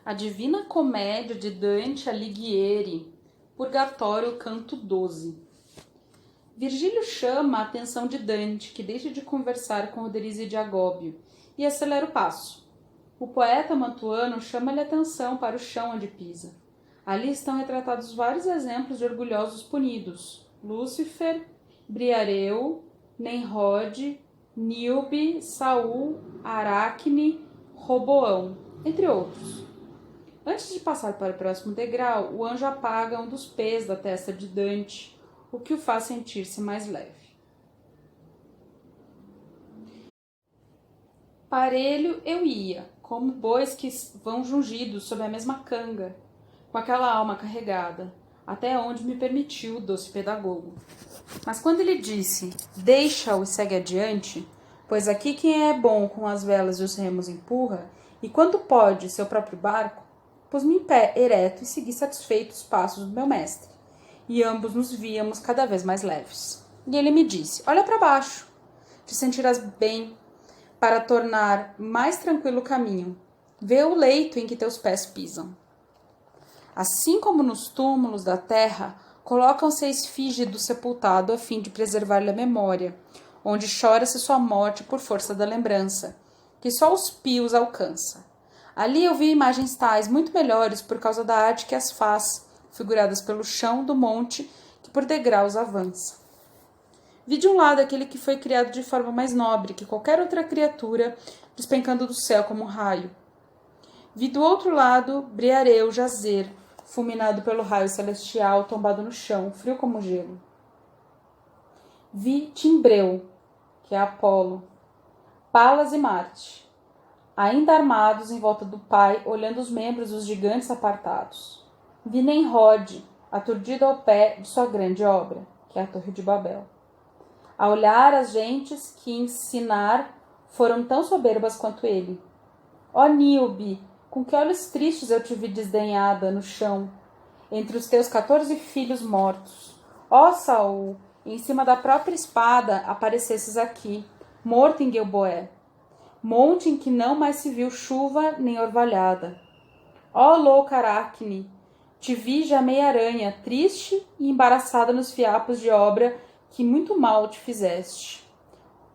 A Divina Comédia de Dante Alighieri, Purgatório, canto 12. Virgílio chama a atenção de Dante, que deixa de conversar com Oderise de Agóbio, e acelera o passo. O poeta mantuano chama-lhe atenção para o chão onde pisa. Ali estão retratados vários exemplos de orgulhosos punidos: Lúcifer, Briareu, Nemrod, Níobe, Saul, Aracne, Roboão, entre outros. Antes de passar para o próximo degrau, o anjo apaga um dos pés da testa de Dante, o que o faz sentir-se mais leve. Parelho eu ia, como bois que vão jungidos sob a mesma canga, com aquela alma carregada, até onde me permitiu o doce pedagogo. Mas quando ele disse, deixa-o e segue adiante, pois aqui quem é bom com as velas e os remos empurra, e quando pode seu próprio barco, pus-me em pé, ereto, e segui satisfeito os passos do meu mestre. E ambos nos víamos cada vez mais leves. E ele me disse, olha para baixo, te sentirás bem para tornar mais tranquilo o caminho. Vê o leito em que teus pés pisam. Assim como nos túmulos da terra, colocam-se a esfinge do sepultado a fim de preservar-lhe a memória, onde chora-se sua morte por força da lembrança, que só os pios alcança. Ali eu vi imagens tais, muito melhores por causa da arte que as faz, figuradas pelo chão do monte que por degraus avança. Vi de um lado aquele que foi criado de forma mais nobre que qualquer outra criatura, despencando do céu como um raio. Vi do outro lado Briareu jazer, fulminado pelo raio celestial, tombado no chão, frio como gelo. Vi Timbreu, que é Apolo, Palas e Marte, ainda armados em volta do pai, olhando os membros dos gigantes apartados. Vi Nemrod, aturdido ao pé de sua grande obra, que é a Torre de Babel. A olhar as gentes que ensinar foram tão soberbas quanto ele. Ó Níobe, com que olhos tristes eu te vi desdenhada no chão, entre os teus 14 filhos mortos. Ó Saul, em cima da própria espada aparecesses aqui, morto em Gilboé, monte em que não mais se viu chuva nem orvalhada. Ó louca Aracne, te vi já meia aranha, triste e embaraçada nos fiapos de obra que muito mal te fizeste.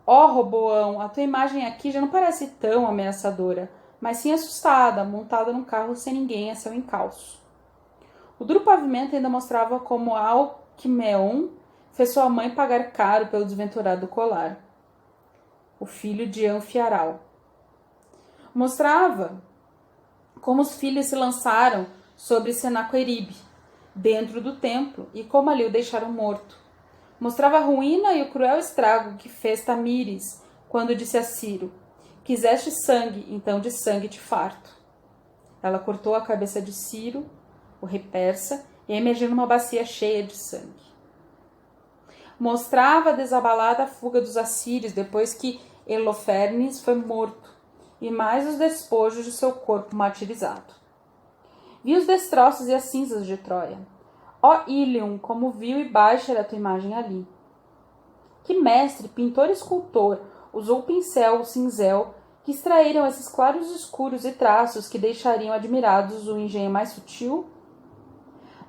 Ó Roboão, a tua imagem aqui já não parece tão ameaçadora, mas sim assustada, montada num carro sem ninguém a seu encalço. O duro pavimento ainda mostrava como Alquimeon fez sua mãe pagar caro pelo desventurado colar, o filho de Anfiaral. Mostrava como os filhos se lançaram sobre Senaqueribe, dentro do templo, e como ali o deixaram morto. Mostrava a ruína e o cruel estrago que fez Tamires, quando disse a Ciro, quiseste sangue, então de sangue te farto. Ela cortou a cabeça de Ciro, o rei persa, e emergiu numa bacia cheia de sangue. Mostrava a desabalada fuga dos assírios depois que Holofernes foi morto, e mais os despojos de seu corpo martirizado. Vi os destroços e as cinzas de Troia. Ó Ilium, como vil e baixa era a tua imagem ali. Que mestre, pintor e escultor usou o pincel, o cinzel, que extraíram esses claros escuros e traços que deixariam admirados o engenho mais sutil?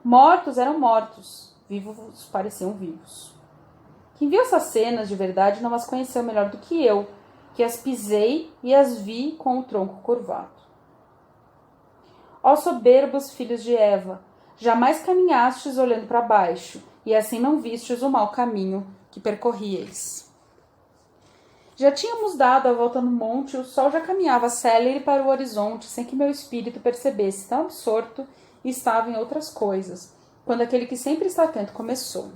Mortos eram mortos, vivos pareciam vivos. Quem viu essas cenas de verdade não as conheceu melhor do que eu, que as pisei e as vi com o tronco curvado. Ó soberbos filhos de Eva, jamais caminhastes olhando para baixo, e assim não vistes o mau caminho que percorríeis. Já tínhamos dado a volta no monte e o sol já caminhava célere para o horizonte, sem que meu espírito percebesse, tão absorto estava em outras coisas, quando aquele que sempre está atento começou.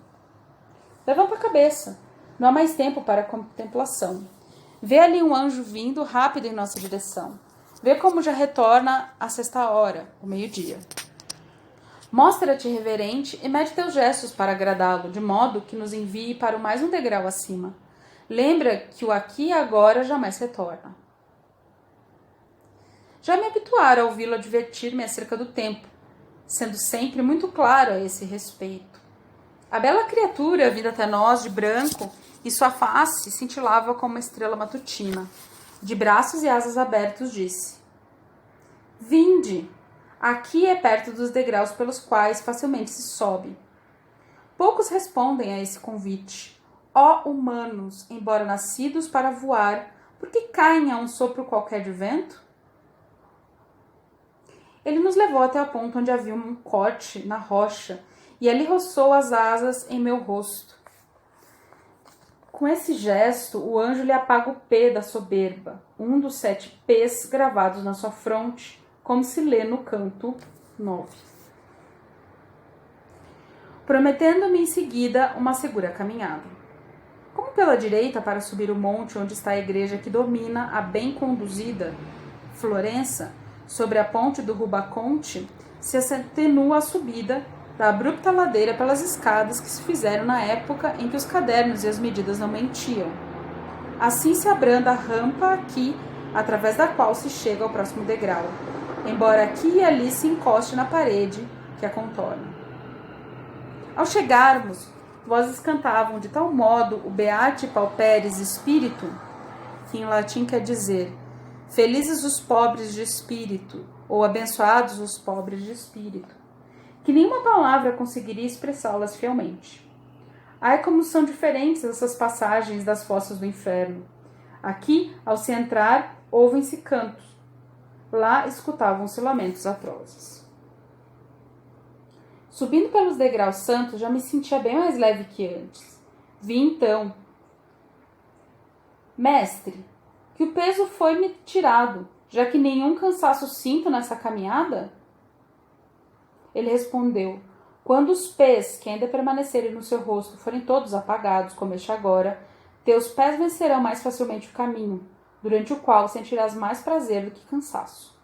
Levanta a cabeça, não há mais tempo para a contemplação. Vê ali um anjo vindo rápido em nossa direção. Vê como já retorna à sexta hora, o meio-dia. Mostra-te reverente e mede teus gestos para agradá-lo, de modo que nos envie para o mais um degrau acima. Lembra que o aqui e agora jamais retorna. Já me habituara a ouvi-lo advertir-me acerca do tempo, sendo sempre muito claro a esse respeito. A bela criatura, vinda até nós de branco, e sua face cintilava como uma estrela matutina. De braços e asas abertos, disse: Vinde, Aqui é perto dos degraus pelos quais facilmente se sobe. Poucos respondem a esse convite. Ó humanos, embora nascidos para voar, por que caem a um sopro qualquer de vento? Ele nos levou até a ponta onde havia um corte na rocha e ali roçou as asas em meu rosto. Com esse gesto, o anjo lhe apaga o P da soberba, um dos 7 P's gravados na sua fronte, como se lê no canto 9. Prometendo-me em seguida uma segura caminhada. Como pela direita para subir o monte onde está a igreja que domina a bem conduzida Florença, sobre a ponte do Rubaconte, se atenua a subida da abrupta ladeira pelas escadas que se fizeram na época em que os cadernos e as medidas não mentiam. Assim se abranda a rampa aqui, através da qual se chega ao próximo degrau, embora aqui e ali se encoste na parede que a contorna. Ao chegarmos, vozes cantavam de tal modo o Beati Pauperis Spiritum, que em latim quer dizer felizes os pobres de espírito, ou abençoados os pobres de espírito, que nenhuma palavra conseguiria expressá-las fielmente. Ai, como são diferentes essas passagens das fossas do inferno. Aqui, ao se entrar, ouvem-se cantos. Lá escutavam-se lamentos atrozes. Subindo pelos degraus santos, já me sentia bem mais leve que antes. Vi então, mestre, que o peso foi-me tirado, já que nenhum cansaço sinto nessa caminhada? Ele respondeu, quando os pés que ainda permanecerem no seu rosto forem todos apagados, como este agora, teus pés vencerão mais facilmente o caminho, durante o qual sentirás mais prazer do que cansaço.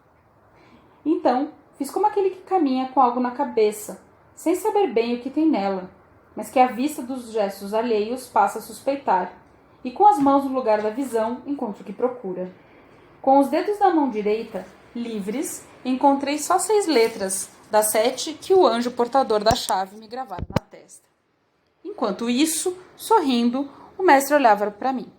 Então, fiz como aquele que caminha com algo na cabeça, sem saber bem o que tem nela, mas que à vista dos gestos alheios passa a suspeitar, e com as mãos no lugar da visão encontra o que procura. Com os dedos da mão direita, livres, encontrei só 6 letras, das 7 que o anjo portador da chave me gravara na testa. Enquanto isso, sorrindo, o mestre olhava para mim.